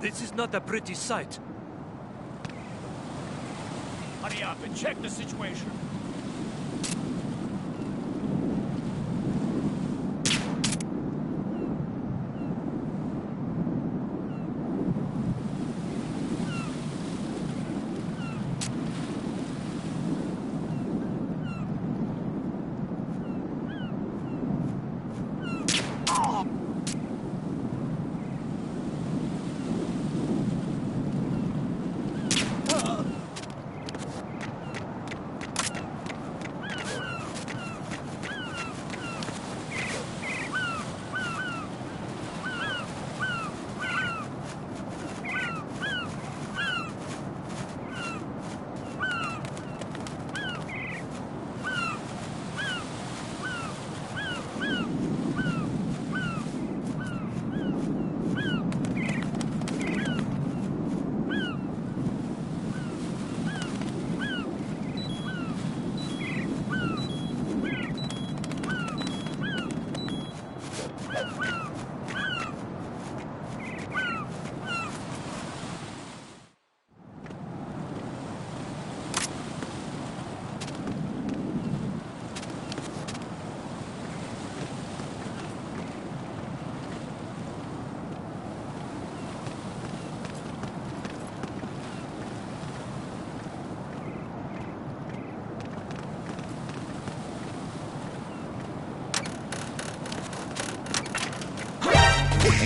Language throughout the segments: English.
This is not a pretty sight. Hurry up and check the situation.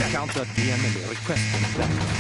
Encountered the enemy requesting backup.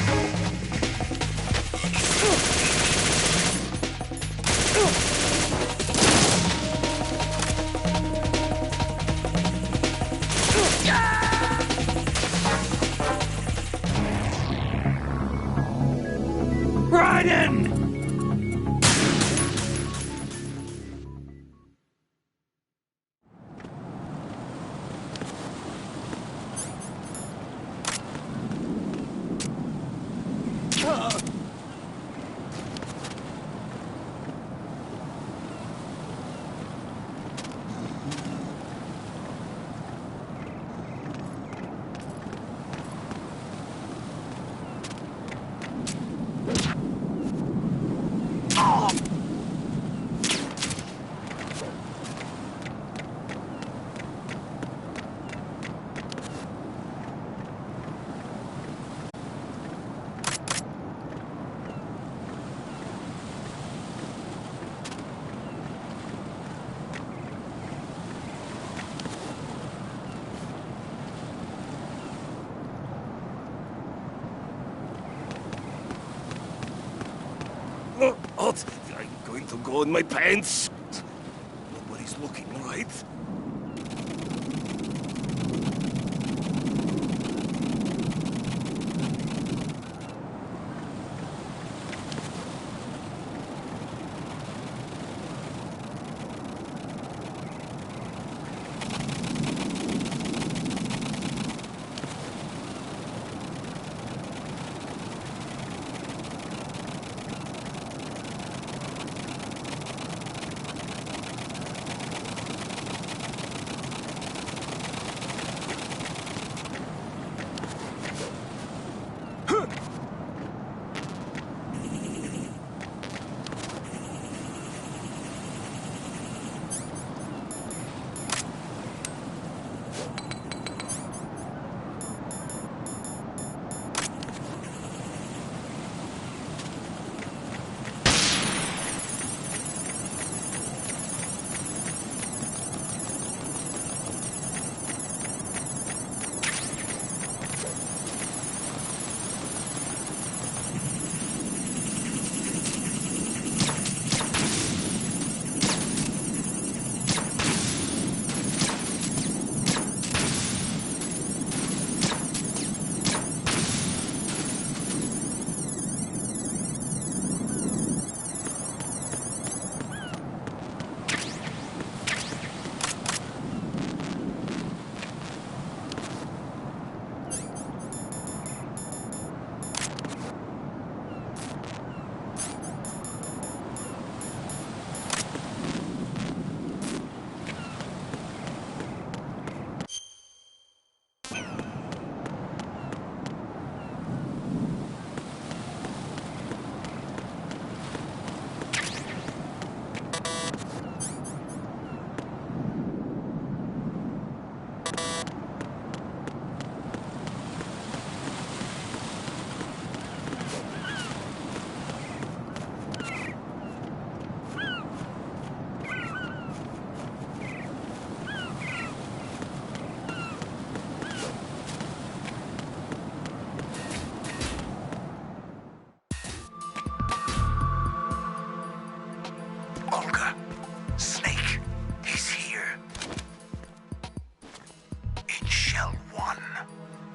What? I'm going to go in my pants. Nobody's looking, right?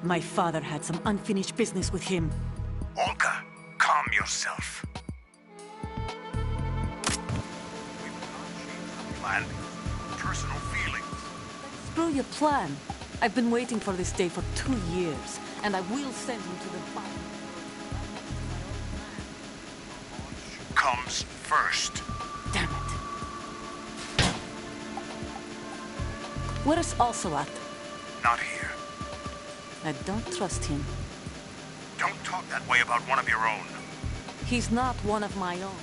My father had some unfinished business with him. Olga, calm yourself. We will not change the plan because of personal feelings. Screw your plan. I've been waiting for this day for 2 years, and I will send him to the bottom. Comes first. Damn it. Where's Ocelot? Not here. I don't trust him. Don't talk that way about one of your own. He's not one of my own.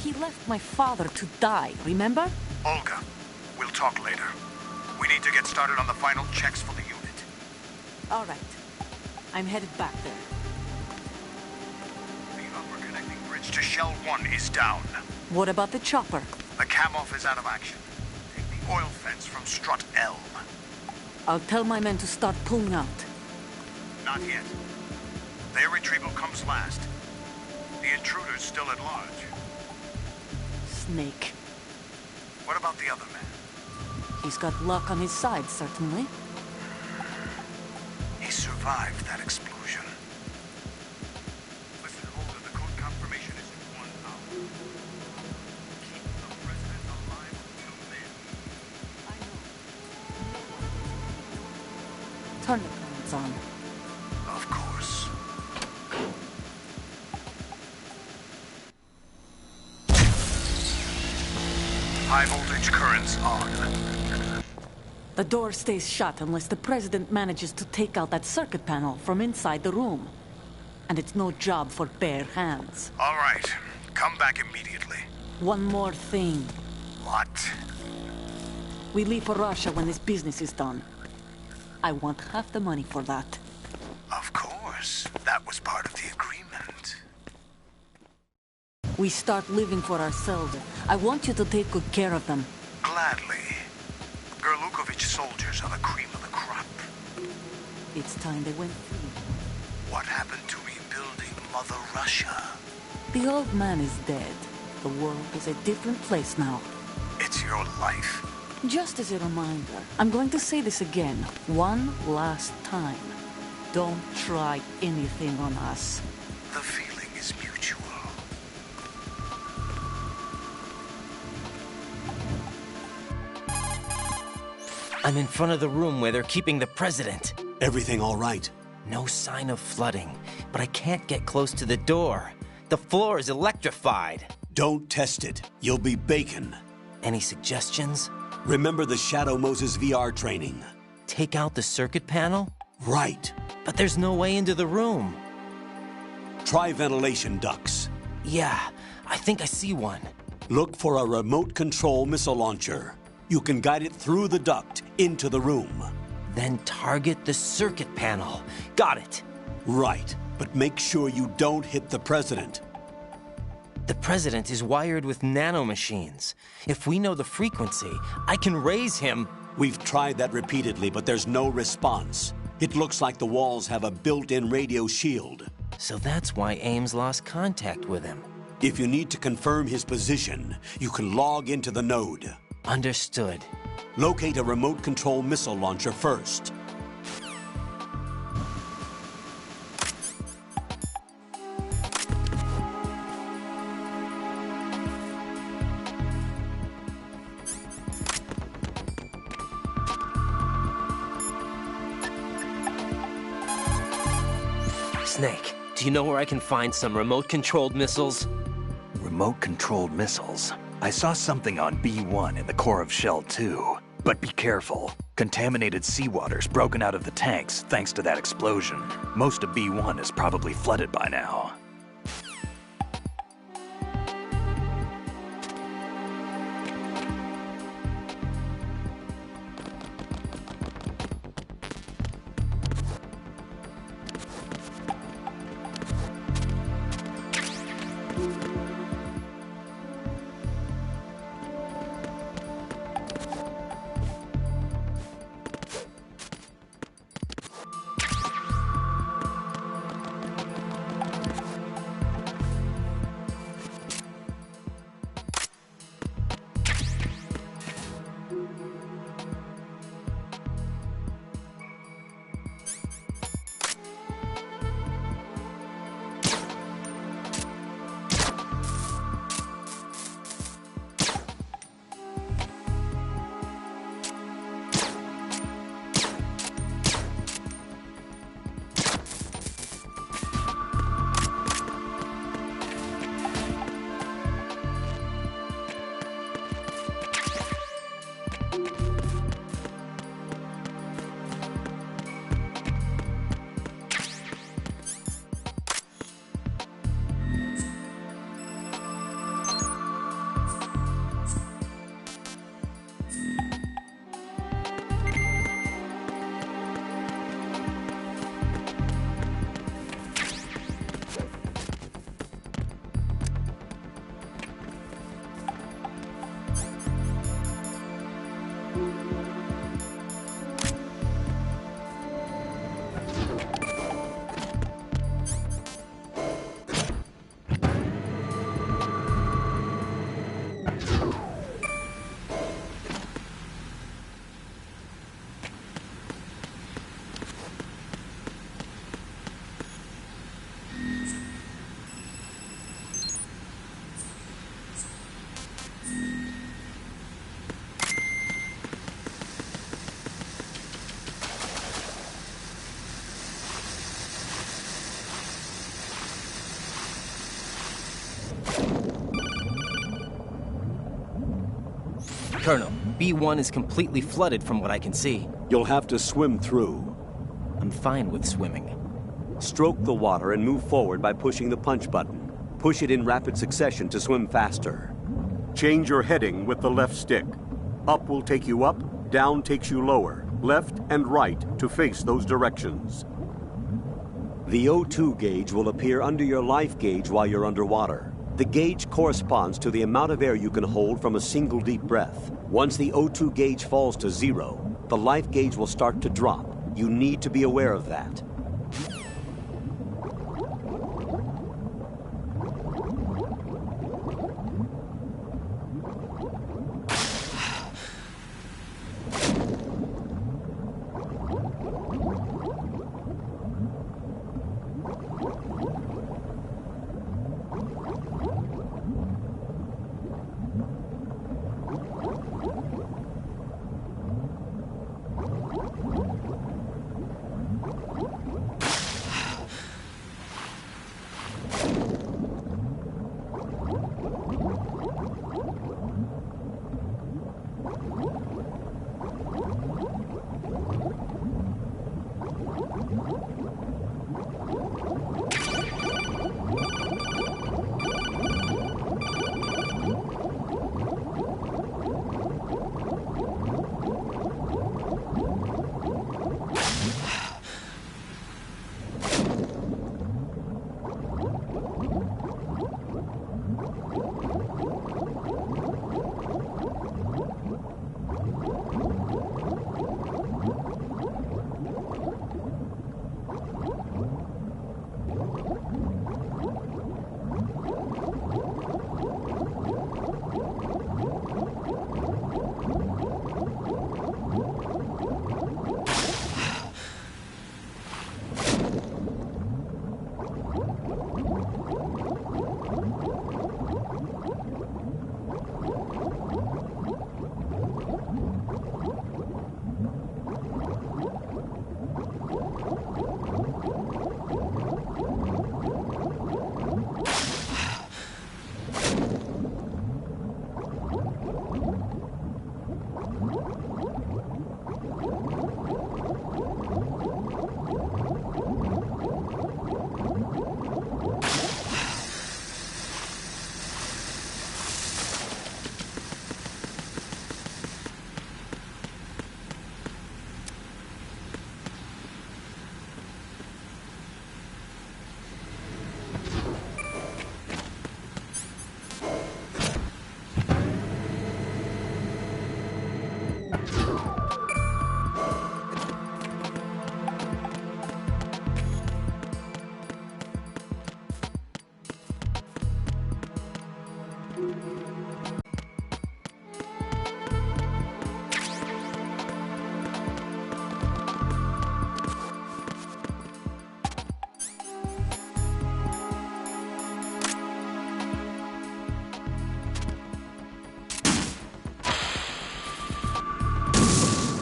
He left my father to die, remember? Olga, we'll talk later. We need to get started on the final checks for the unit. All right. I'm headed back there. The upper connecting bridge to Shell 1 is down. What about the chopper? The cam-off is out of action. Take the oil fence from strut L. I'll tell my men to start pulling out. Not yet. Their retrieval comes last. The intruder's still at large. Snake. What about the other man? He's got luck on his side, certainly. He survived that explosion. Listen, Olga, the code confirmation is in 1 hour. Keep the president alive until then. I know. Turn the plans on. Of course. High voltage currents on. The door stays shut unless the president manages to take out that circuit panel from inside the room. And it's no job for bare hands. All right. Come back immediately. One more thing. What? We leave for Russia when this business is done. I want half the money for that. Of course. That was part of the agreement. We start living for ourselves. I want you to take good care of them. Gladly. Gerlukovich soldiers are the cream of the crop. It's time they went free. What happened to rebuilding Mother Russia? The old man is dead. The world is a different place now. It's your life. Just as a reminder, I'm going to say this again, one last time. Don't try anything on us. The feeling is mutual. I'm in front of the room where they're keeping the president. Everything all right? No sign of flooding, but I can't get close to the door. The floor is electrified. Don't test it. You'll be bacon. Any suggestions? Remember the Shadow Moses VR training? Take out the circuit panel? Right. But there's no way into the room. Try ventilation ducts. Yeah, I think I see one. Look for a remote control missile launcher. You can guide it through the duct into the room. Then target the circuit panel. Got it. Right, but make sure you don't hit the president. The president is wired with nanomachines. If we know the frequency, I can raise him. We've tried that repeatedly, but there's no response. It looks like the walls have a built-in radio shield. So that's why Ames lost contact with him. If you need to confirm his position, you can log into the node. Understood. Locate a remote control missile launcher first. Snake, do you know where I can find some remote-controlled missiles? Remote-controlled missiles. I saw something on B1 in the core of Shell 2. But be careful. Contaminated seawater's broken out of the tanks thanks to that explosion. Most of B1 is probably flooded by now. Colonel, B1 is completely flooded from what I can see. You'll have to swim through. I'm fine with swimming. Stroke the water and move forward by pushing the punch button. Push it in rapid succession to swim faster. Change your heading with the left stick. Up will take you up, down takes you lower, left and right to face those directions. The O2 gauge will appear under your life gauge while you're underwater. The gauge corresponds to the amount of air you can hold from a single deep breath. Once the O2 gauge falls to 0, the life gauge will start to drop. You need to be aware of that.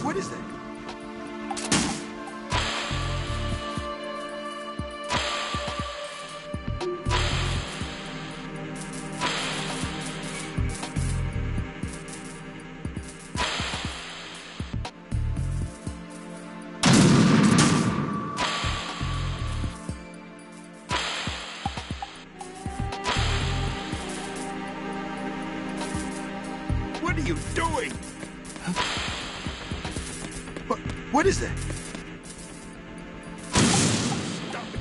What is that? What are you doing? What is that? Stop it.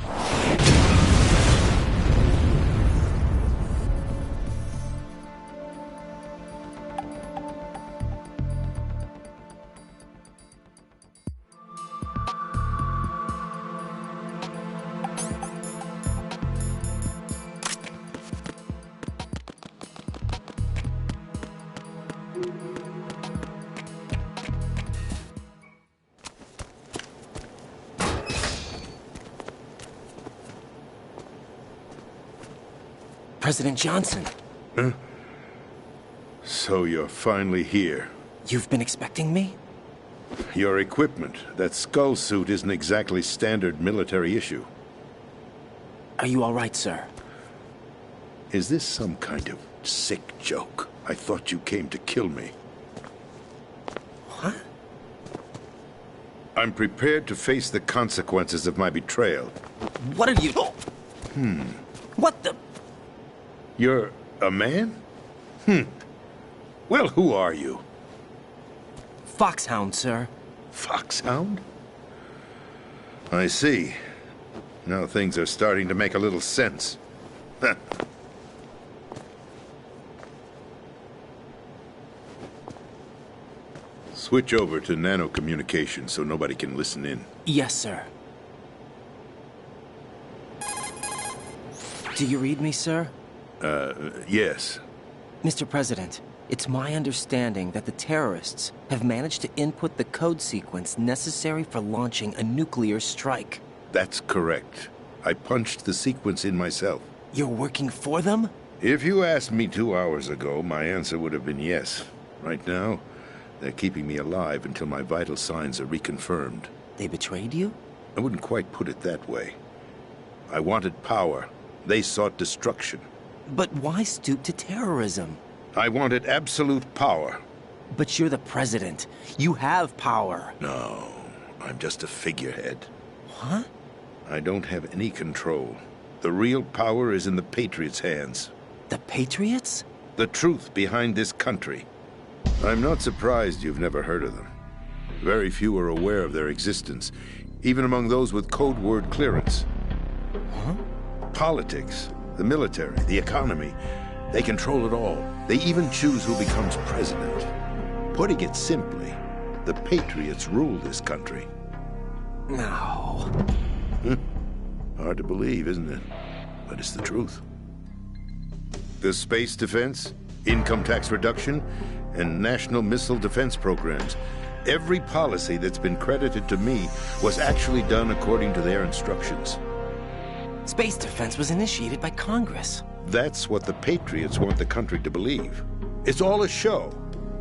President Johnson. Huh? So you're finally here. You've been expecting me? Your equipment, that skull suit isn't exactly standard military issue. Are you all right, sir? Is this some kind of sick joke? I thought you came to kill me. I'm prepared to face the consequences of my betrayal. What are you... What the... You're a man? Well, who are you? Foxhound, sir. Foxhound? I see. Now things are starting to make a little sense. Switch over to nano-communication so nobody can listen in. Yes, sir. Do you read me, sir? Yes. Mr. President, it's my understanding that the terrorists have managed to input the code sequence necessary for launching a nuclear strike. That's correct. I punched the sequence in myself. You're working for them? If you asked me 2 hours ago, my answer would have been yes. Right now, they're keeping me alive until my vital signs are reconfirmed. They betrayed you? I wouldn't quite put it that way. I wanted power. They sought destruction. But why stoop to terrorism? I wanted absolute power. But you're the president. You have power. No, I'm just a figurehead. Huh? I don't have any control. The real power is in the Patriots' hands. The Patriots? The truth behind this country. I'm not surprised you've never heard of them. Very few are aware of their existence, even among those with code word clearance. Huh? Politics, the military, the economy, they control it all. They even choose who becomes president. Putting it simply, the Patriots rule this country. No. Hard to believe, isn't it? But it's the truth. The space defense, income tax reduction, and national missile defense programs. Every policy that's been credited to me was actually done according to their instructions. Space defense was initiated by Congress. That's what the Patriots want the country to believe. It's all a show.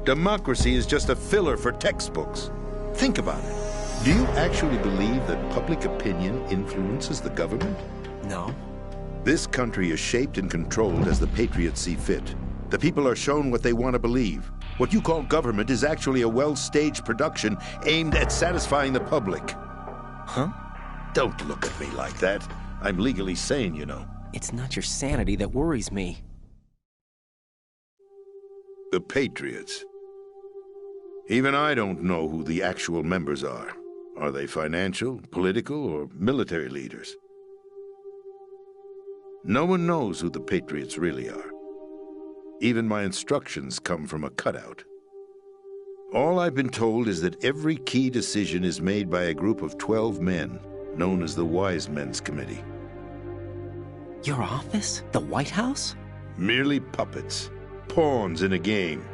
Democracy is just a filler for textbooks. Think about it. Do you actually believe that public opinion influences the government? No. This country is shaped and controlled as the Patriots see fit. The people are shown what they want to believe. What you call government is actually a well-staged production aimed at satisfying the public. Huh? Don't look at me like that. I'm legally sane, you know. It's not your sanity that worries me. The Patriots. Even I don't know who the actual members are. Are they financial, political, or military leaders? No one knows who the Patriots really are. Even my instructions come from a cutout. All I've been told is that every key decision is made by a group of 12 men, known as the Wise Men's Committee. Your office? The White House? Merely puppets, pawns in a game.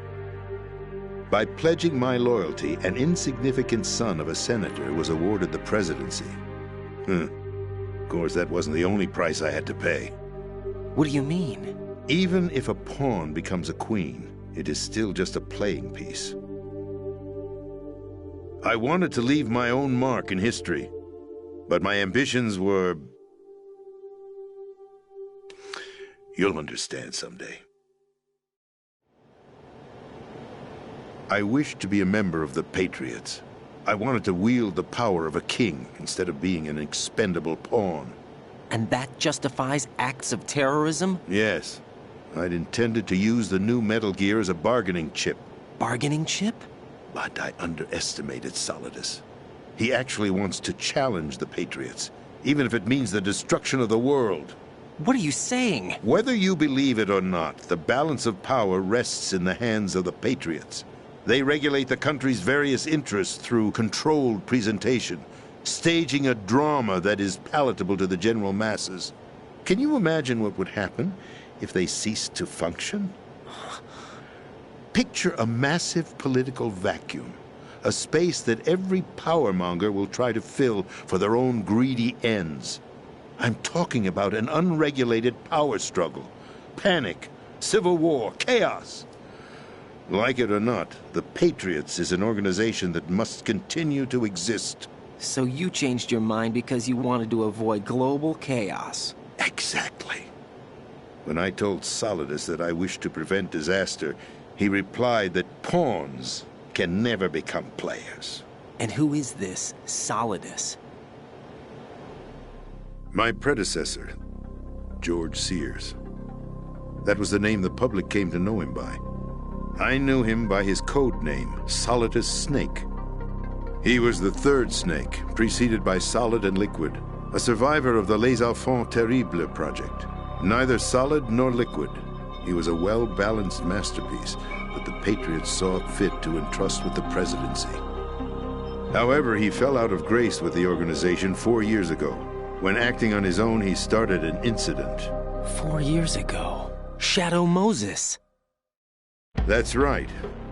By pledging my loyalty, an insignificant son of a senator was awarded the presidency. Of course, that wasn't the only price I had to pay. What do you mean? Even if a pawn becomes a queen, it is still just a playing piece. I wanted to leave my own mark in history, but my ambitions were... You'll understand someday. I wished to be a member of the Patriots. I wanted to wield the power of a king instead of being an expendable pawn. And that justifies acts of terrorism? Yes. I'd intended to use the new Metal Gear as a bargaining chip. Bargaining chip? But I underestimated Solidus. He actually wants to challenge the Patriots, even if it means the destruction of the world. What are you saying? Whether you believe it or not, the balance of power rests in the hands of the Patriots. They regulate the country's various interests through controlled presentation, staging a drama that is palatable to the general masses. Can you imagine what would happen if they ceased to function? Picture a massive political vacuum, a space that every powermonger will try to fill for their own greedy ends. I'm talking about an unregulated power struggle, panic, civil war, chaos. Like it or not, the Patriots is an organization that must continue to exist. So you changed your mind because you wanted to avoid global chaos. Exactly. When I told Solidus that I wished to prevent disaster, he replied that pawns can never become players. And who is this Solidus? My predecessor, George Sears. That was the name the public came to know him by. I knew him by his code name, Solidus Snake. He was the third snake, preceded by Solid and Liquid, a survivor of the Les Enfants Terribles project. Neither solid nor liquid, he was a well-balanced masterpiece that the Patriots saw fit to entrust with the presidency. However, he fell out of grace with the organization 4 years ago. When acting on his own, he started an incident. 4 years ago. Shadow Moses. That's right.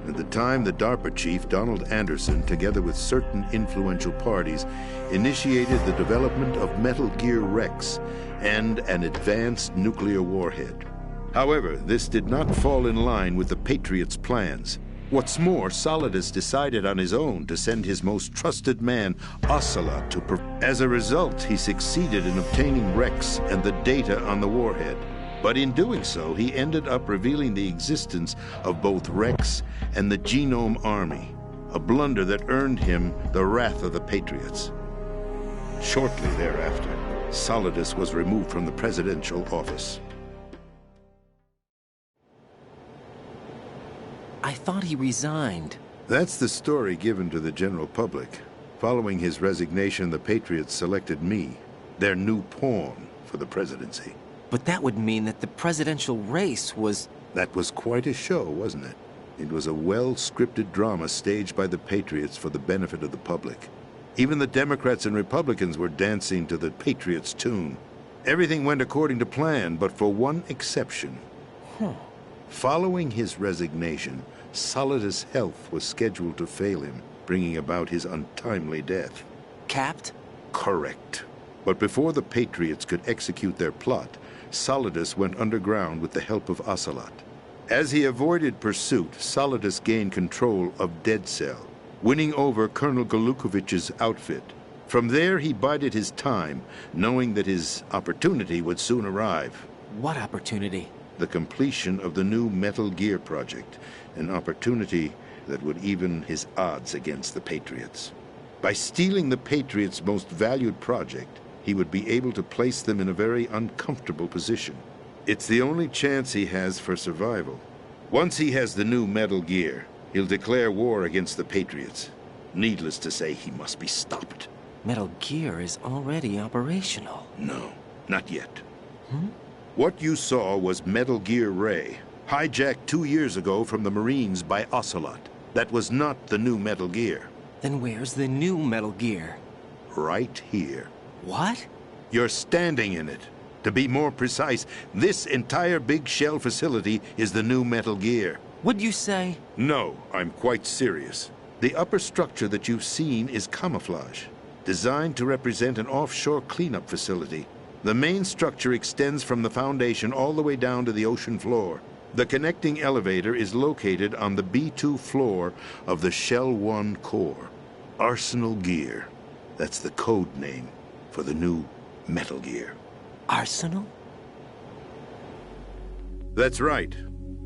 At the time, the DARPA chief, Donald Anderson, together with certain influential parties, initiated the development of Metal Gear Rex and an advanced nuclear warhead. However, this did not fall in line with the Patriots' plans. What's more, Solidus decided on his own to send his most trusted man, Ocelot, to As a result, he succeeded in obtaining Rex and the data on the warhead. But in doing so, he ended up revealing the existence of both Rex and the Genome Army, a blunder that earned him the wrath of the Patriots. Shortly thereafter, Solidus was removed from the presidential office. I thought he resigned. That's the story given to the general public. Following his resignation, the Patriots selected me, their new pawn, for the presidency. But that would mean that the presidential race was... That was quite a show, wasn't it? It was a well-scripted drama staged by the Patriots for the benefit of the public. Even the Democrats and Republicans were dancing to the Patriots' tune. Everything went according to plan, but for one exception. Following his resignation, Solidus' health was scheduled to fail him, bringing about his untimely death. Capped? Correct. But before the Patriots could execute their plot, Solidus went underground with the help of Ocelot. As he avoided pursuit, Solidus gained control of Dead Cell, winning over Colonel Golukovich's outfit. From there, he bided his time, knowing that his opportunity would soon arrive. What opportunity? The completion of the new Metal Gear project, an opportunity that would even his odds against the Patriots. By stealing the Patriots' most valued project, he would be able to place them in a very uncomfortable position. It's the only chance he has for survival. Once he has the new Metal Gear, he'll declare war against the Patriots. Needless to say, he must be stopped. Metal Gear is already operational. No, not yet. What you saw was Metal Gear Ray, hijacked 2 years ago from the Marines by Ocelot. That was not the new Metal Gear. Then where's the new Metal Gear? Right here. What? You're standing in it. To be more precise, this entire big shell facility is the new Metal Gear. What'd you say? No, I'm quite serious. The upper structure that you've seen is camouflage, designed to represent an offshore cleanup facility. The main structure extends from the foundation all the way down to the ocean floor. The connecting elevator is located on the B2 floor of the Shell 1 core. Arsenal Gear. That's the code name for the new Metal Gear. Arsenal? That's right.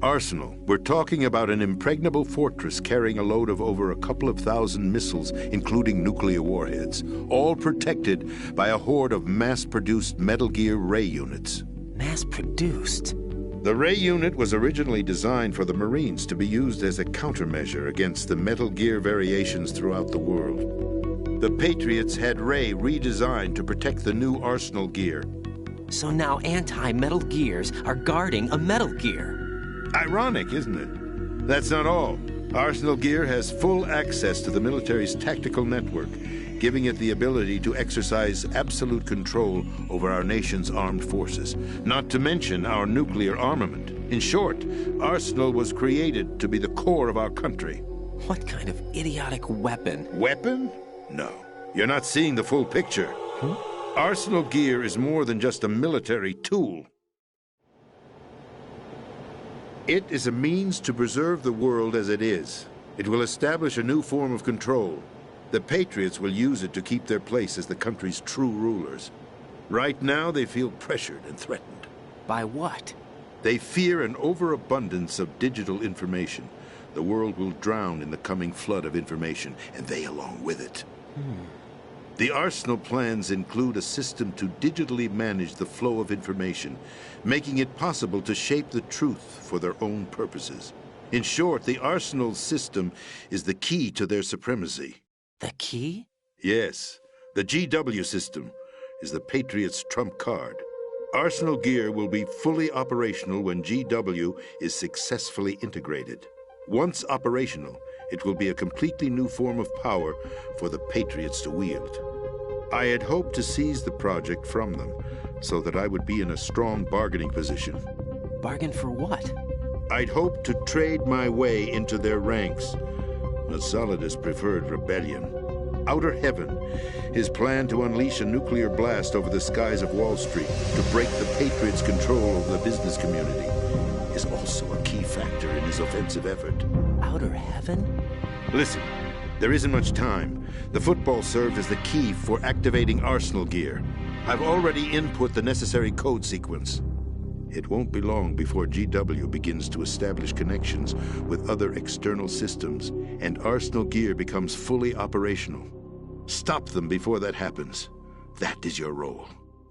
Arsenal. We're talking about an impregnable fortress carrying a load of over a couple of thousand missiles, including nuclear warheads, all protected by a horde of mass-produced Metal Gear Ray units. Mass-produced? The Ray unit was originally designed for the Marines to be used as a countermeasure against the Metal Gear variations throughout the world. The Patriots had Ray redesigned to protect the new Arsenal Gear. So now anti-Metal Gears are guarding a Metal Gear. Ironic, isn't it? That's not all. Arsenal Gear has full access to the military's tactical network, giving it the ability to exercise absolute control over our nation's armed forces, not to mention our nuclear armament. In short, Arsenal was created to be the core of our country. What kind of idiotic weapon? Weapon? No. You're not seeing the full picture. Arsenal Gear is more than just a military tool. It is a means to preserve the world as it is. It will establish a new form of control. The Patriots will use it to keep their place as the country's true rulers. Right now, they feel pressured and threatened. By what? They fear an overabundance of digital information. the world will drown in the coming flood of information, and they along with it. The Arsenal plans include a system to digitally manage the flow of information, making it possible to shape the truth for their own purposes. In short, the Arsenal system is the key to their supremacy. The key? Yes, the GW system is the Patriots' trump card. Arsenal gear will be fully operational when GW is successfully integrated. Once operational, it will be a completely new form of power for the Patriots to wield. I had hoped to seize the project from them so that I would be in a strong bargaining position. Bargain for what? I'd hoped to trade my way into their ranks. But Solidus preferred rebellion. Outer Heaven, his plan to unleash a nuclear blast over the skies of Wall Street to break the Patriots' control over the business community, is also a key factor in his offensive effort. Outer Heaven? Listen, there isn't much time. The football served as the key for activating Arsenal gear. I've already input the necessary code sequence. It won't be long before GW begins to establish connections with other external systems, and Arsenal gear becomes fully operational. Stop them before that happens. That is your role.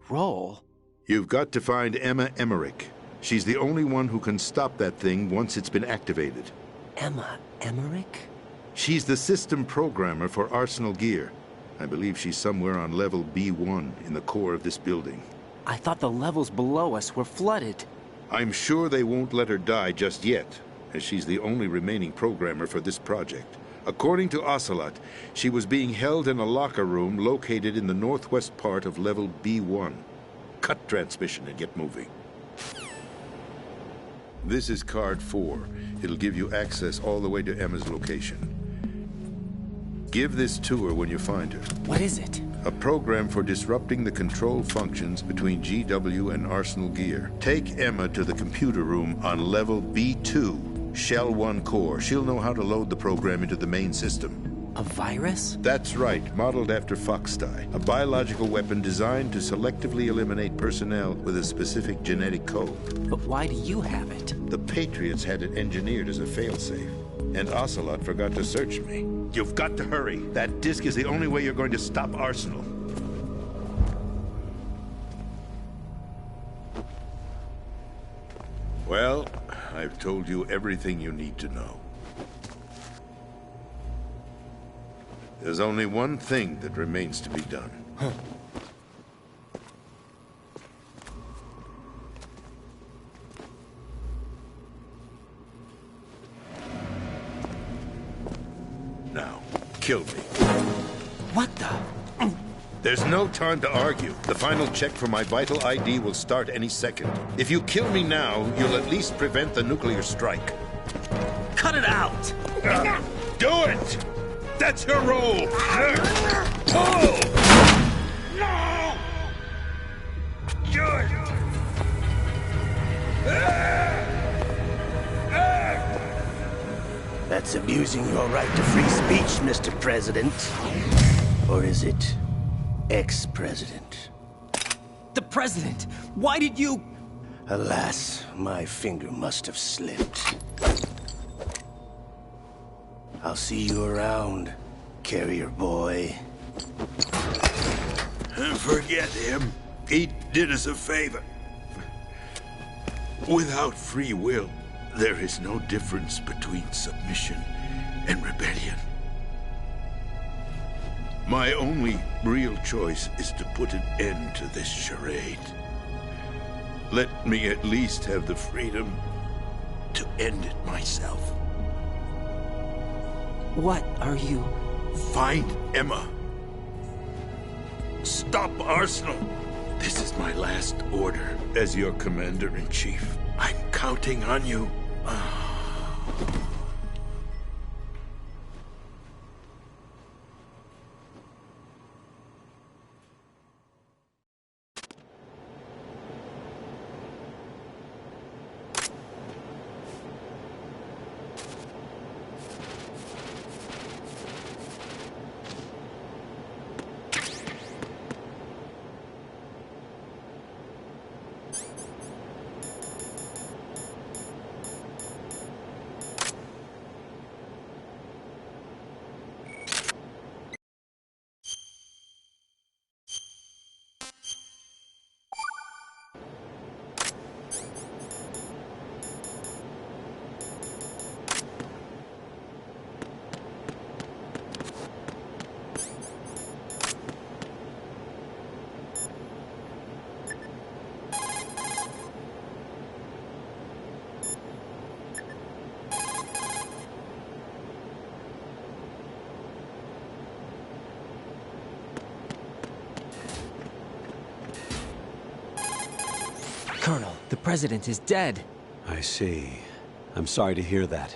Role? You've got to find Emma Emmerich. She's the only one who can stop that thing once it's been activated. Emma Emmerich? She's the system programmer for Arsenal gear. I believe she's somewhere on level B1 in the core of this building. I thought the levels below us were flooded. I'm sure they won't let her die just yet, as she's the only remaining programmer for this project. According to Ocelot, she was being held in a locker room located in the northwest part of level B1. Cut transmission and get moving. This is card 4. It'll give you access all the way to Emma's location. Give this to her when you find her. What is it? A program for disrupting the control functions between GW and Arsenal gear. Take Emma to the computer room on level B2, Shell 1 core. She'll know how to load the program into the main system. A virus? That's right, modeled after Foxdie, a biological weapon designed to selectively eliminate personnel with a specific genetic code. But why do you have it? The Patriots had it engineered as a failsafe, and Ocelot forgot to search me. You've got to hurry. That disk is the only way you're going to stop Arsenal. Well, I've told you everything you need to know. There's only one thing that remains to be done. Now, kill me. What the? There's no time to argue. The final check for my vital ID will start any second. If you kill me now, you'll at least prevent the nuclear strike. Cut it out! Do it! That's your role! Pull! No! Good! That's abusing your right to free speech, Mr. President. Or is it ex-president? The president! Why did you... Alas, my finger must have slipped. I'll see you around, carrier boy. Forget him. He did us a favor. Without free will, there is no difference between submission and rebellion. My only real choice is to put an end to this charade. Let me at least have the freedom to end it myself. What are you... Find Emma. Stop Arsenal. This is my last order as your commander-in-chief. I'm counting on you. Colonel, the President is dead. I see. I'm sorry to hear that.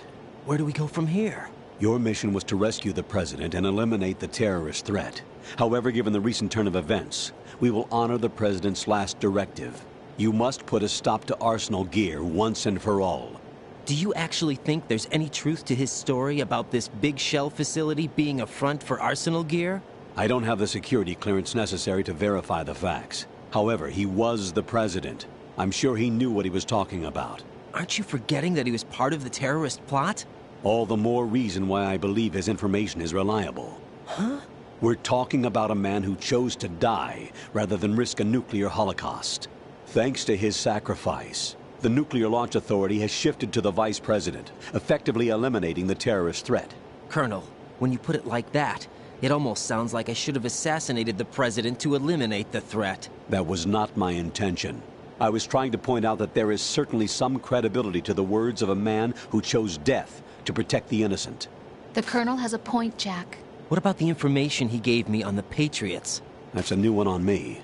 Where do we go from here? Your mission was to rescue the President and eliminate the terrorist threat. However, given the recent turn of events, we will honor the President's last directive. You must put a stop to Arsenal gear once and for all. Do you actually think there's any truth to his story about this big shell facility being a front for Arsenal gear? I don't have the security clearance necessary to verify the facts. However, he was the President. I'm sure he knew what he was talking about. Aren't you forgetting that he was part of the terrorist plot? All the more reason why I believe his information is reliable. Huh? We're talking about a man who chose to die rather than risk a nuclear holocaust. Thanks to his sacrifice, the Nuclear Launch Authority has shifted to the Vice President, effectively eliminating the terrorist threat. Colonel, when you put it like that, it almost sounds like I should have assassinated the President to eliminate the threat. That was not my intention. I was trying to point out that there is certainly some credibility to the words of a man who chose death to protect the innocent. The Colonel has a point, Jack. What about the information he gave me on the Patriots? That's a new one on me.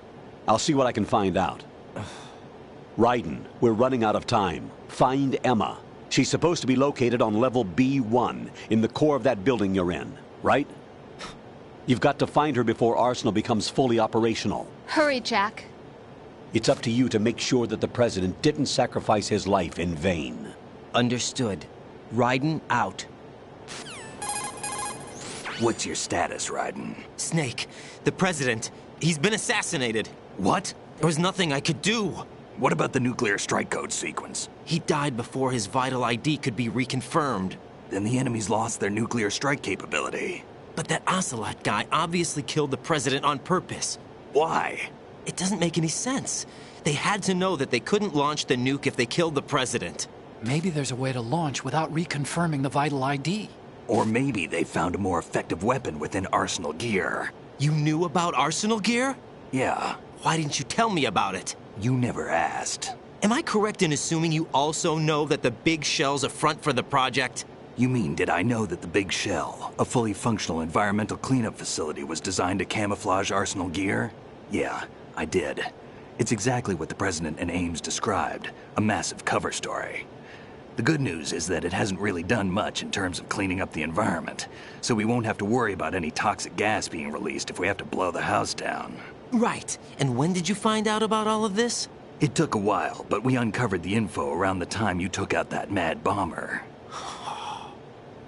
I'll see what I can find out. Raiden, we're running out of time. Find Emma. She's supposed to be located on level B1, in the core of that building you're in, right? You've got to find her before Arsenal becomes fully operational. Hurry, Jack. It's up to you to make sure that the President didn't sacrifice his life in vain. Understood. Raiden out. What's your status, Raiden? Snake, the President, he's been assassinated. What? There was nothing I could do. What about the nuclear strike code sequence? He died before his vital ID could be reconfirmed. Then the enemy's lost their nuclear strike capability. But that Ocelot guy obviously killed the President on purpose. Why? It doesn't make any sense. They had to know that they couldn't launch the nuke if they killed the President. Maybe there's a way to launch without reconfirming the vital ID. Or maybe they found a more effective weapon within Arsenal gear. You knew about Arsenal gear? Yeah. Why didn't you tell me about it? You never asked. Am I correct in assuming you also know that the Big Shell's a front for the project? You mean, did I know that the Big Shell, a fully functional environmental cleanup facility, was designed to camouflage Arsenal gear? Yeah, I did. It's exactly what the President and Ames described, a massive cover story. The good news is that it hasn't really done much in terms of cleaning up the environment, so we won't have to worry about any toxic gas being released if we have to blow the house down. Right. And when did you find out about all of this? It took a while, but we uncovered the info around the time you took out that mad bomber.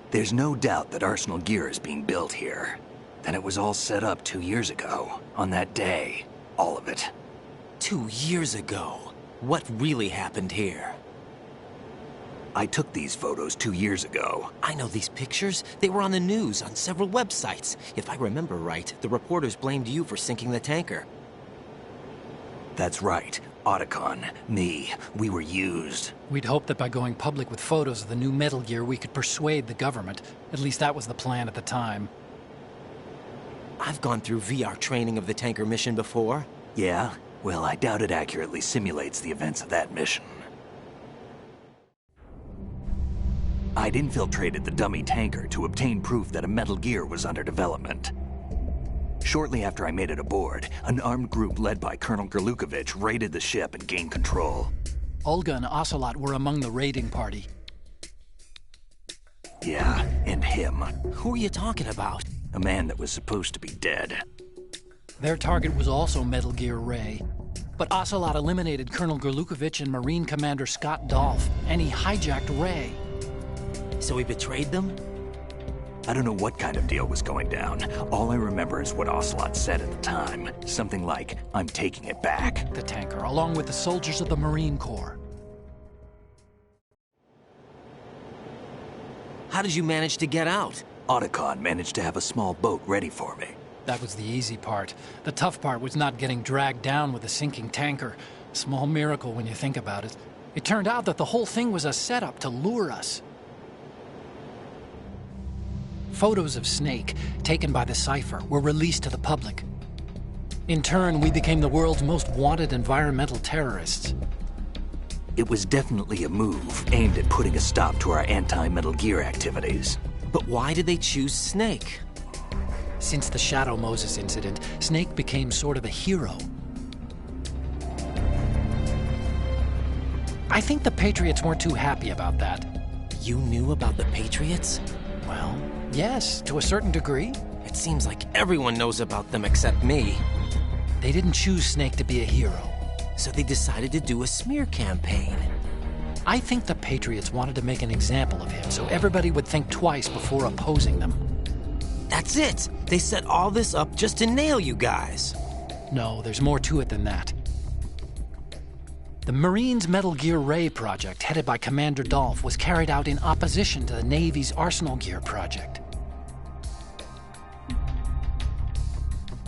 There's no doubt that Arsenal gear is being built here. Then it was all set up 2 years ago, on that day. All of it. 2 years ago? What really happened here? I took these photos 2 years ago. I know these pictures. They were on the news, on several websites. If I remember right, the reporters blamed you for sinking the tanker. That's right. Otacon, me, we were used. We'd hoped that by going public with photos of the new Metal Gear, we could persuade the government. At least that was the plan at the time. I've gone through VR training of the tanker mission before. Yeah? Well, I doubt it accurately simulates the events of that mission. I'd infiltrated the dummy tanker to obtain proof that a Metal Gear was under development. Shortly after I made it aboard, an armed group led by Colonel Gerlukovich raided the ship and gained control. Olga and Ocelot were among the raiding party. Yeah, and him. Who are you talking about? A man that was supposed to be dead. Their target was also Metal Gear Ray. But Ocelot eliminated Colonel Gerlukovich and Marine Commander Scott Dolph, and he hijacked Ray. So he betrayed them? I don't know what kind of deal was going down. All I remember is what Ocelot said at the time. Something like, "I'm taking it back." The tanker, along with the soldiers of the Marine Corps. How did you manage to get out? Otacon managed to have a small boat ready for me. That was the easy part. The tough part was not getting dragged down with a sinking tanker. Small miracle when you think about it. It turned out that the whole thing was a setup to lure us. Photos of Snake, taken by the Cypher, were released to the public. In turn, we became the world's most wanted environmental terrorists. It was definitely a move aimed at putting a stop to our anti-Metal Gear activities. But why did they choose Snake? Since the Shadow Moses incident, Snake became sort of a hero. I think the Patriots weren't too happy about that. You knew about the Patriots? Well, yes, to a certain degree. It seems like everyone knows about them except me. They didn't choose Snake to be a hero. So they decided to do a smear campaign. I think the Patriots wanted to make an example of him so everybody would think twice before opposing them. That's it! They set all this up just to nail you guys. No, there's more to it than that. The Marines' Metal Gear Ray project, headed by Commander Dolph, was carried out in opposition to the Navy's Arsenal Gear project.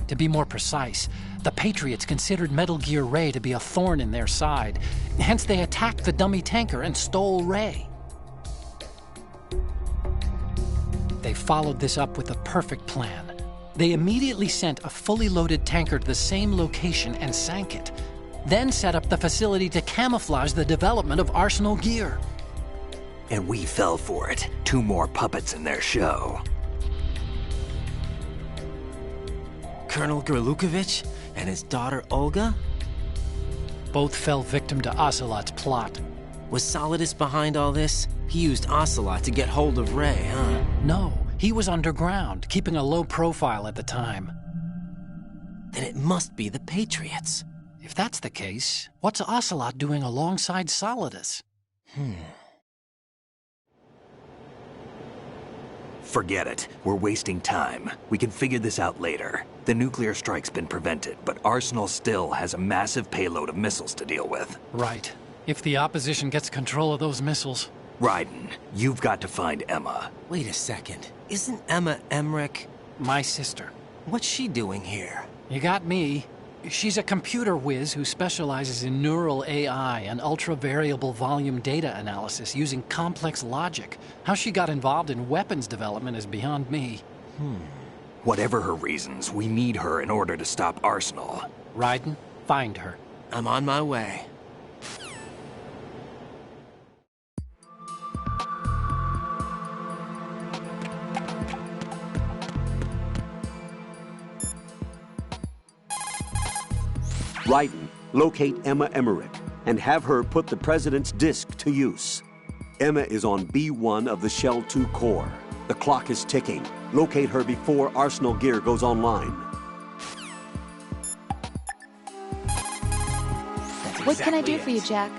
To be more precise, the Patriots considered Metal Gear Ray to be a thorn in their side. Hence, they attacked the dummy tanker and stole Ray. They followed this up with a perfect plan. They immediately sent a fully loaded tanker to the same location and sank it. Then set up the facility to camouflage the development of Arsenal Gear. And we fell for it. 2 more puppets in their show. Colonel Gerlukovich and his daughter Olga? Both fell victim to Ocelot's plot. Was Solidus behind all this? He used Ocelot to get hold of Ray, huh? No, he was underground, keeping a low profile at the time. Then it must be the Patriots. If that's the case, what's Ocelot doing alongside Solidus? Forget it. We're wasting time. We can figure this out later. The nuclear strike's been prevented, but Arsenal still has a massive payload of missiles to deal with. Right. If the opposition gets control of those missiles. Raiden, you've got to find Emma. Wait a second. Isn't Emma Emmerich My sister. What's she doing here? You got me. She's a computer whiz who specializes in neural AI and ultra-variable volume data analysis using complex logic. How she got involved in weapons development is beyond me. Whatever her reasons, we need her in order to stop Arsenal. Raiden, find her. I'm on my way. Raiden, locate Emma Emmerich and have her put the President's disc to use. Emma is on B1 of the Shell 2 core. The clock is ticking. Locate her before Arsenal Gear goes online. What can I do for you, Jack?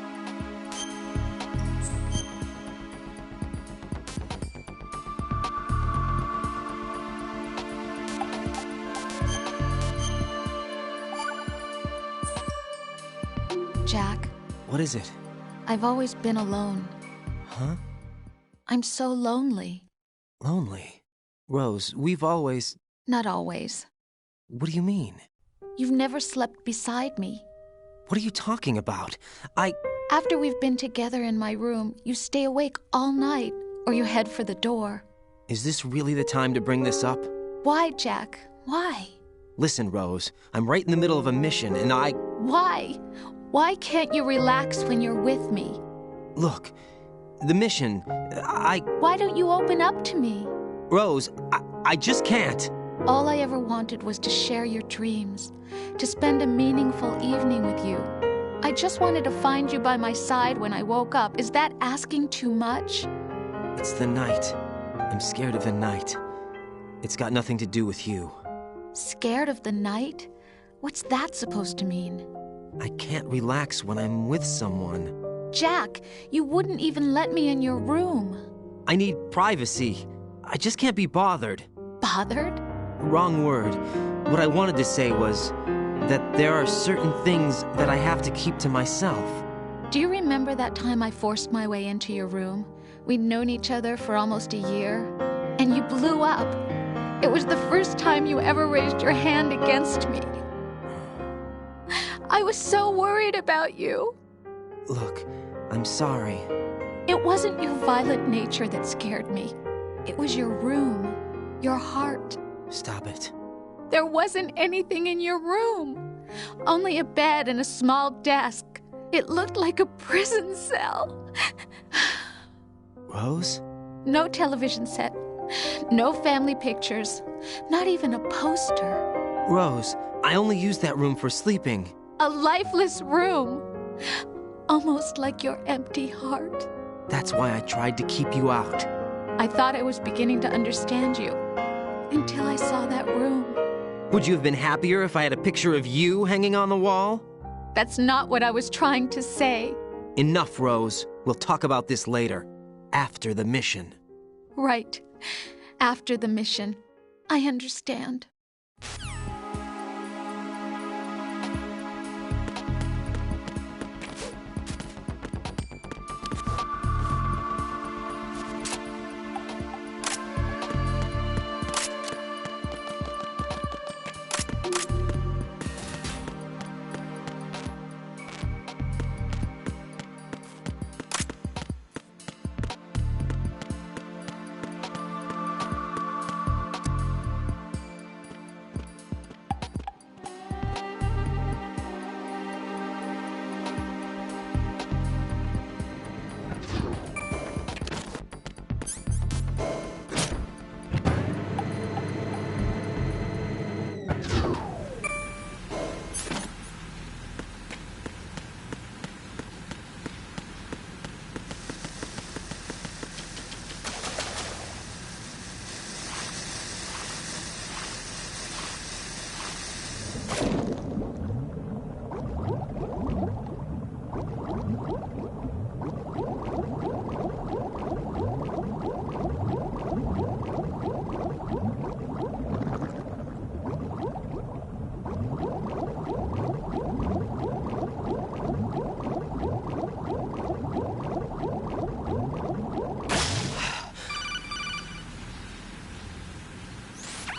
Jack, What is it? I've always been alone. Huh? I'm so lonely. Lonely? Rose, we've always... Not always. What do you mean? You've never slept beside me. What are you talking about? After we've been together in my room, you stay awake all night, or you head for the door. Is this really the time to bring this up? Why, Jack? Why? Listen, Rose, I'm right in the middle of a mission and Why? Why can't you relax when you're with me? Look, the mission, Why don't you open up to me? Rose, I just can't. All I ever wanted was to share your dreams, to spend a meaningful evening with you. I just wanted to find you by my side when I woke up. Is that asking too much? It's the night. I'm scared of the night. It's got nothing to do with you. Scared of the night? What's that supposed to mean? I can't relax when I'm with someone. Jack, you wouldn't even let me in your room. I need privacy. I just can't be bothered. Bothered? Wrong word. What I wanted to say was that there are certain things that I have to keep to myself. Do you remember that time I forced my way into your room? We'd known each other for almost a year, and you blew up. It was the first time you ever raised your hand against me. I was so worried about you. Look, I'm sorry. It wasn't your violent nature that scared me. It was your room, your heart. Stop it. There wasn't anything in your room. Only a bed and a small desk. It looked like a prison cell. Rose? No television set. No family pictures. Not even a poster. Rose, I only use that room for sleeping. A lifeless room. almost like your empty heart. That's why I tried to keep you out. I thought I was beginning to understand you, until I saw that room. Would you have been happier if I had a picture of you hanging on the wall? That's not what I was trying to say. Enough, Rose. We'll talk about this later. After the mission. Right. After the mission. I understand.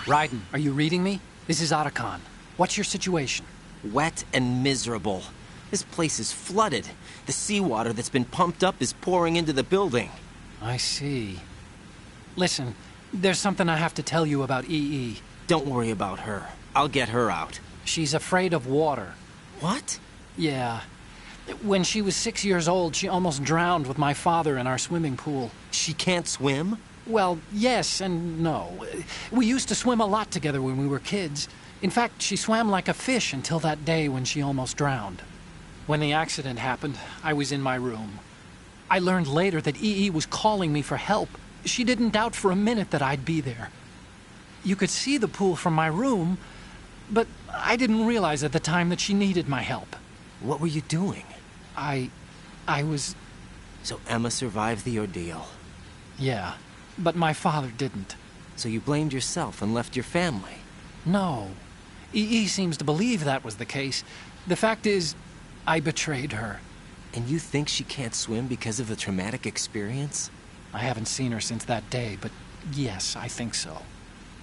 Raiden, are you reading me? This is Otacon. What's your situation? Wet and miserable. This place is flooded. The seawater that's been pumped up is pouring into the building. I see. Listen, there's something I have to tell you about EE. Don't worry about her. I'll get her out. She's afraid of water. What? Yeah. When she was 6 years old, she almost drowned with my father in our swimming pool. She can't swim? Well, yes and no. We used to swim a lot together when we were kids. In fact, she swam like a fish until that day when she almost drowned. When the accident happened, I was in my room. I learned later that EE was calling me for help. She didn't doubt for a minute that I'd be there. You could see the pool from my room, but I didn't realize at the time that she needed my help. What were you doing? I was... So Emma survived the ordeal. Yeah, but my father didn't. So you blamed yourself and left your family? No. EE seems to believe that was the case. The fact is, I betrayed her. And you think she can't swim because of the traumatic experience? I haven't seen her since that day, but yes, I think so.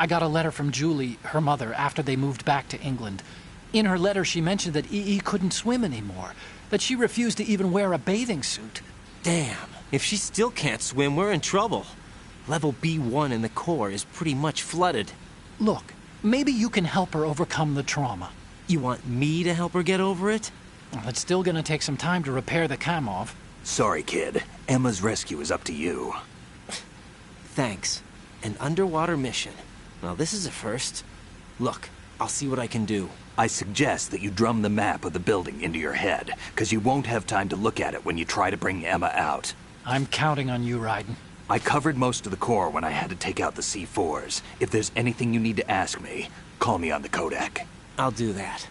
I got a letter from Julie, her mother, after they moved back to England. In her letter, she mentioned that EE couldn't swim anymore, that she refused to even wear a bathing suit. Damn, if she still can't swim, we're in trouble. Level B1 in the core is pretty much flooded. Look, maybe you can help her overcome the trauma. You want me to help her get over it? Well, it's still gonna take some time to repair the Kamov. Sorry, kid. Emma's rescue is up to you. Thanks. An underwater mission. Well, this is a first. Look, I'll see what I can do. I suggest that you drum the map of the building into your head, because you won't have time to look at it when you try to bring Emma out. I'm counting on you, Raiden. I covered most of the core when I had to take out the C4s. If there's anything you need to ask me, call me on the codec. I'll do that.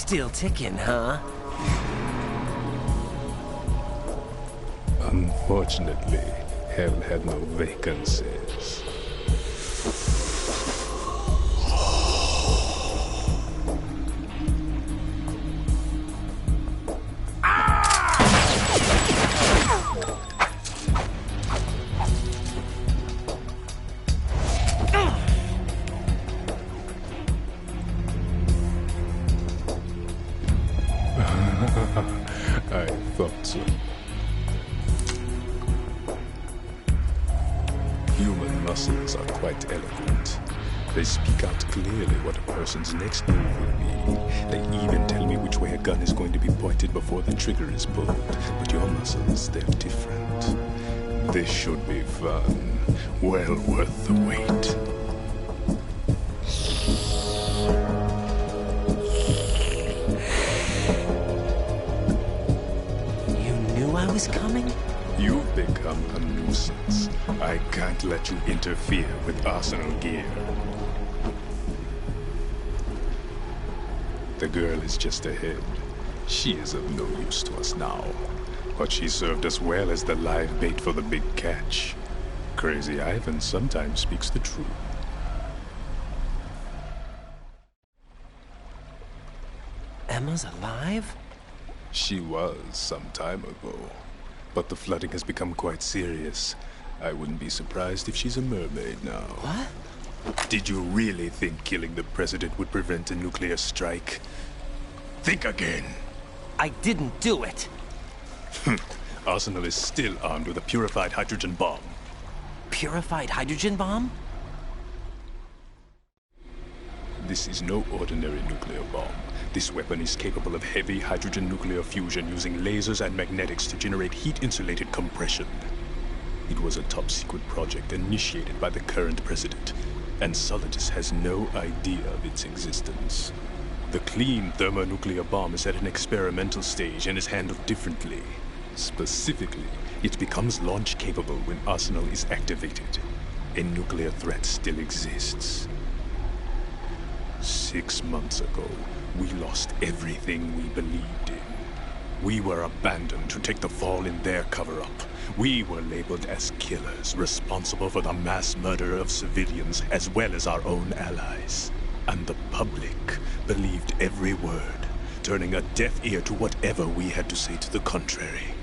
Still ticking, huh? Unfortunately, hell had no vacancies. I thought so. Human muscles are quite eloquent. They speak out clearly what a person's next move will be. They even tell me which way a gun is going to be pointed before the trigger is pulled. But your muscles, they're different. This should be fun. Well worth the wait. I was coming? You've become a nuisance. I can't let you interfere with Arsenal gear. The girl is just ahead. She is of no use to us now. But she served us well as the live bait for the big catch. Crazy Ivan sometimes speaks the truth. Emma's alive? She was some time ago. But the flooding has become quite serious. I wouldn't be surprised if she's a mermaid now. What? Did you really think killing the president would prevent a nuclear strike? Think again. I didn't do it. Arsenal is still armed with a purified hydrogen bomb. Purified hydrogen bomb? This is no ordinary nuclear bomb. This weapon is capable of heavy hydrogen nuclear fusion using lasers and magnetics to generate heat-insulated compression. It was a top-secret project initiated by the current president, and Solidus has no idea of its existence. The clean thermonuclear bomb is at an experimental stage and is handled differently. Specifically, it becomes launch-capable when Arsenal is activated. A nuclear threat still exists. 6 months ago, we lost everything we believed in. We were abandoned to take the fall in their cover-up. We were labeled as killers, responsible for the mass murder of civilians as well as our own allies. And the public believed every word, turning a deaf ear to whatever we had to say to the contrary.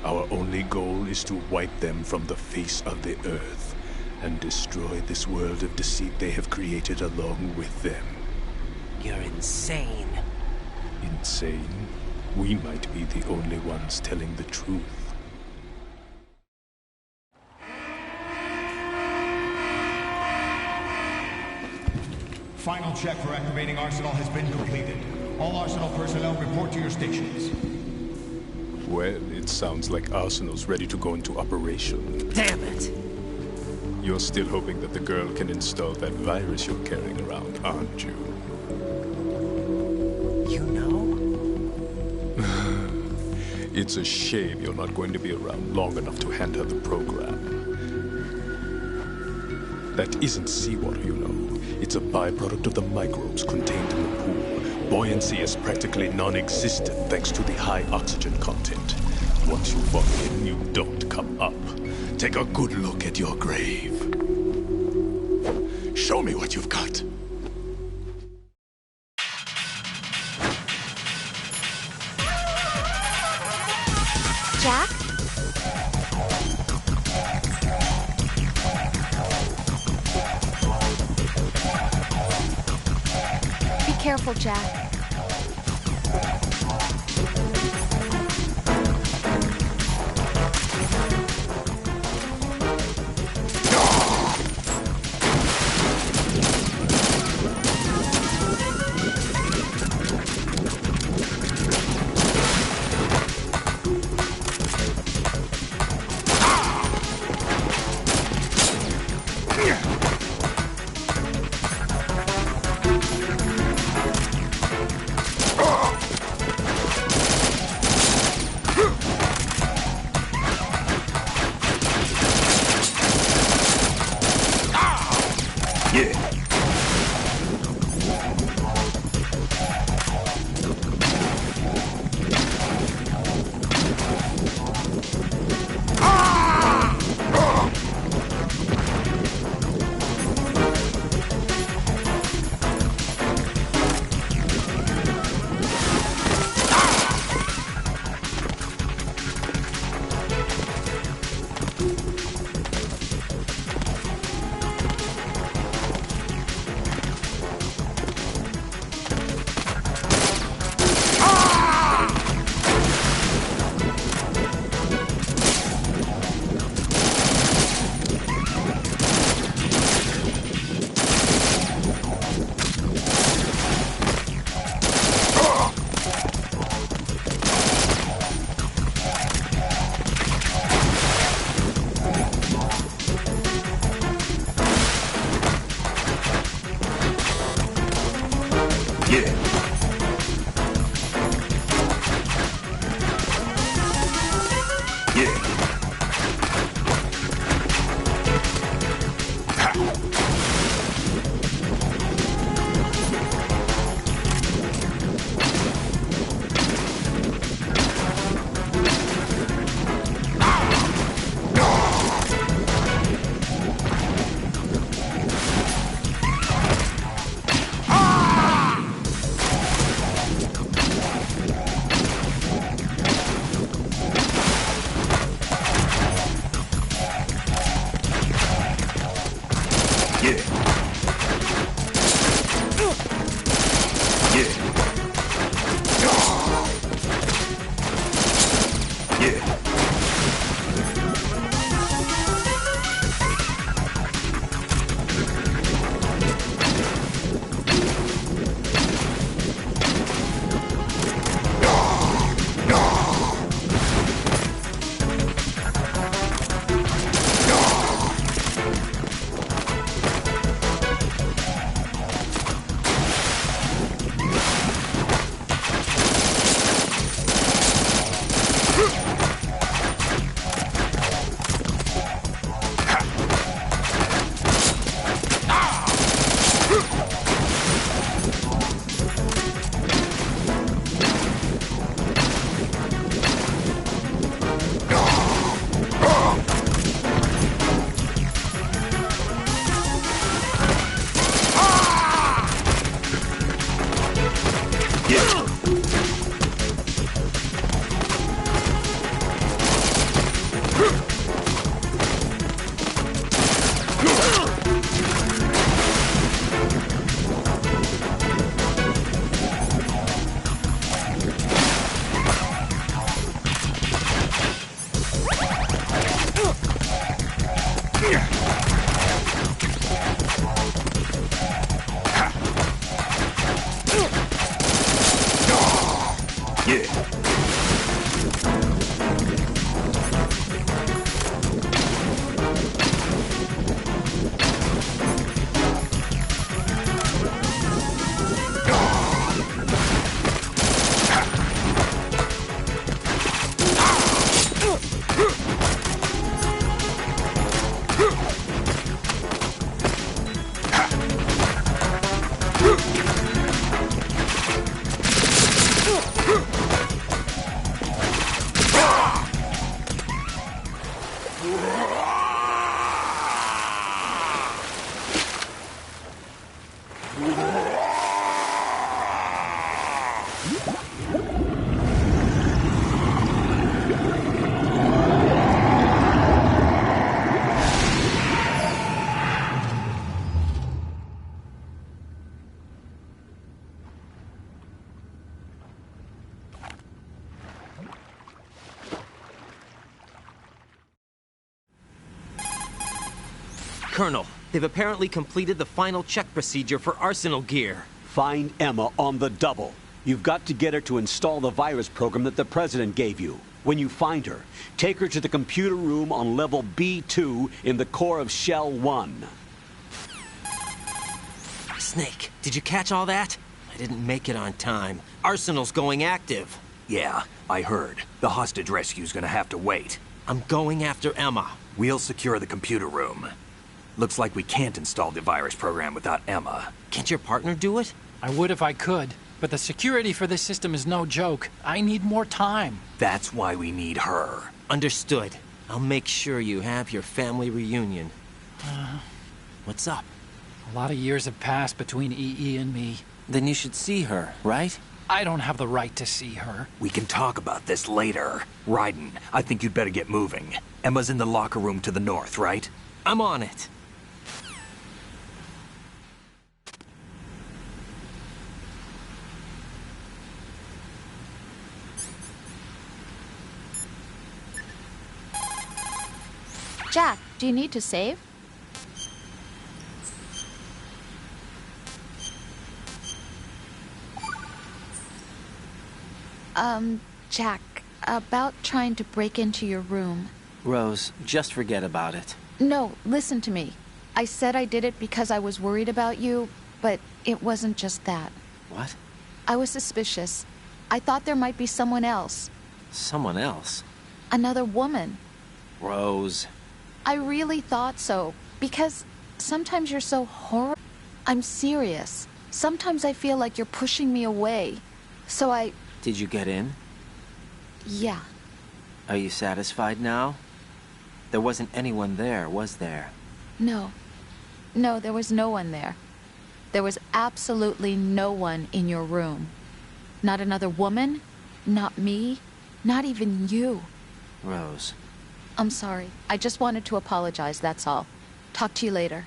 Our only goal is to wipe them from the face of the earth and destroy this world of deceit they have created along with them. You're insane. Insane? We might be the only ones telling the truth. Final check for activating Arsenal has been completed. All Arsenal personnel report to your stations. Well, it sounds like Arsenal's ready to go into operation. Damn it! You're still hoping that the girl can install that virus you're carrying around, aren't you? You know? It's a shame you're not going to be around long enough to hand her the program. That isn't seawater, you know. It's a byproduct of the microbes contained in the pool. Buoyancy is practically non-existent thanks to the high oxygen content. Once you fall in, you don't come up. Take a good look at your grave. Show me what you've got. Jack? Be careful, Jack. Colonel, they've apparently completed the final check procedure for arsenal gear. Find Emma on the double. You've got to get her to install the virus program that the President gave you. When you find her, take her to the computer room on level B2 in the core of Shell 1. Snake, did you catch all that? I didn't make it on time. Arsenal's going active. Yeah, I heard. The hostage rescue's gonna have to wait. I'm going after Emma. We'll secure the computer room. Looks like we can't install the virus program without Emma. Can't your partner do it? I would if I could, but the security for this system is no joke. I need more time. That's why we need her. Understood. I'll make sure you have your family reunion. What's up? A lot of years have passed between EE and me. Then you should see her, right? I don't have the right to see her. We can talk about this later. Raiden, I think you'd better get moving. Emma's in the locker room to the north, right? I'm on it. Jack, do you need to save? Jack, about trying to break into your room. Rose, just forget about it. No, listen to me. I said I did it because I was worried about you, but it wasn't just that. What? I was suspicious. I thought there might be someone else. Someone else? Another woman. Rose. I really thought so, because sometimes you're so horrible. I'm serious. Sometimes I feel like you're pushing me away. So I... Did you get in? Yeah. Are you satisfied now? There wasn't anyone there, was there? No. No, there was no one there. There was absolutely no one in your room. Not another woman, not me, not even you. Rose. I'm sorry. I just wanted to apologize, that's all. Talk to you later.